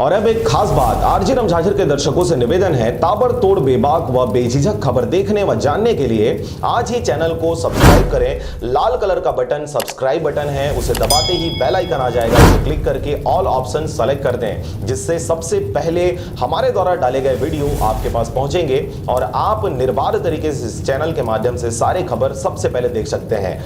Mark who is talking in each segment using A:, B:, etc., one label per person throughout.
A: और अब एक खास बात, आरजे रमझाझर के दर्शकों से निवेदन है, ताबड़तोड़ बेबाक व बेझिझक खबर देखने व जानने के लिए आज ही चैनल को सब्सक्राइब करें। लाल कलर का बटन सब्सक्राइब बटन है, उसे दबाते ही बेल आइकन आ जाएगा, उसे क्लिक करके ऑल ऑप्शन सेलेक्ट कर दें, जिससे सबसे पहले हमारे द्वारा डाले गए वीडियो आपके पास पहुंचेंगे और आप निर्बाध तरीके से इस चैनल के माध्यम से सारे खबर सबसे पहले देख सकते हैं।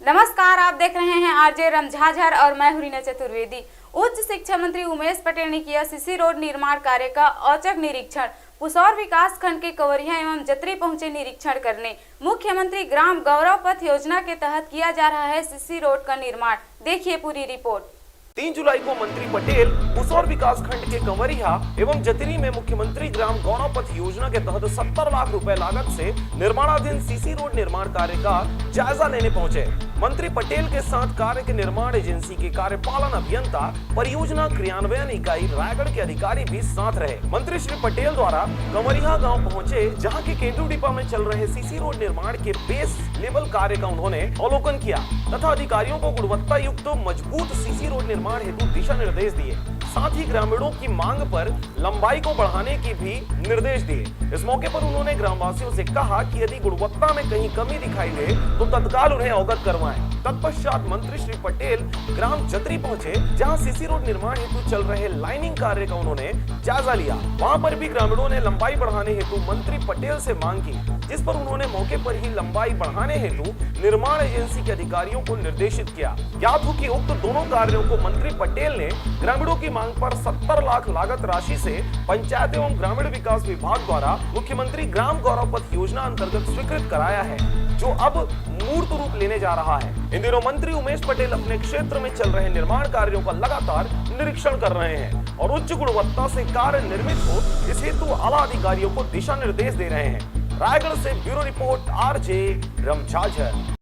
B: नमस्कार, आप देख रहे हैं आरजे रमझाझर और मैं हूं रीना चतुर्वेदी। उच्च शिक्षा मंत्री उमेश पटेल ने किया सीसी रोड निर्माण कार्य का औचक निरीक्षण। पुसौर विकास खंड के कंवरिया एवं जतरी पहुंचे निरीक्षण करने। मुख्यमंत्री ग्राम गौरव पथ योजना के तहत किया जा रहा है सीसी रोड का निर्माण। देखिए पूरी रिपोर्ट।
C: 3 जुलाई को मंत्री पटेल पुसौर विकास खंड के कंवरिया एवं जतरी में मुख्यमंत्री ग्राम गौरव पथ योजना के तहत 70 लाख रुपए लागत से निर्माणाधीन सीसी रोड निर्माण कार्य का जायजा लेने पहुंचे। मंत्री पटेल के साथ कार्य के निर्माण एजेंसी के कार्यपालन अभियंता, परियोजना क्रियान्वयन इकाई रायगढ़ के अधिकारी भी साथ रहे। मंत्री श्री पटेल द्वारा कंवरिया गांव पहुंचे, जहां के केंदू डिपा में चल रहे सीसी रोड निर्माण के बेस लेवल कार्य का उन्होंने अवलोकन किया तथा अधिकारियों को गुणवत्ता युक्त मजबूत सीसी रोड निर्माण हेतु दिशा निर्देश दिए। साथ ही ग्रामीणों की मांग पर लंबाई को बढ़ाने की भी निर्देश दिए। इस मौके पर उन्होंने ग्रामवासियों से कहा कि यदि गुणवत्ता में कहीं कमी दिखाई दे तो तत्काल उन्हें अवगत करवाएं। तत्पश्चात मंत्री श्री पटेल ग्राम जतरी पहुंचे, जहां सीसी रोड निर्माण हेतु चल रहे लाइनिंग कार्य का उन्होंने जायजा लिया। वहां पर भी ग्रामीणों ने लंबाई बढ़ाने हेतु मंत्री पटेल से मांग की, जिस पर उन्होंने मौके पर ही लंबाई बढ़ाने हेतु निर्माण एजेंसी के अधिकारियों को निर्देशित किया। ज्ञात हो कि उक्त दोनों कार्यों को मंत्री पटेल ने ग्रामीणों की मांग पर 70 लाख लागत राशि से पंचायत एवं ग्रामीण विकास विभाग द्वारा मुख्यमंत्री ग्राम गौरव पथ योजना अंतर्गत स्वीकृत कराया है, जो अब मूर्त रूप लेने जा रहा है। इन दिनों मंत्री उमेश पटेल अपने क्षेत्र में चल रहे निर्माण कार्यों का लगातार निरीक्षण कर रहे हैं और उच्च गुणवत्ता से कार्य निर्मित हो, इस हेतु आला अधिकारियों को दिशा निर्देश दे रहे हैं। रायगढ़ से ब्यूरो रिपोर्ट, आरजे रमझाझर।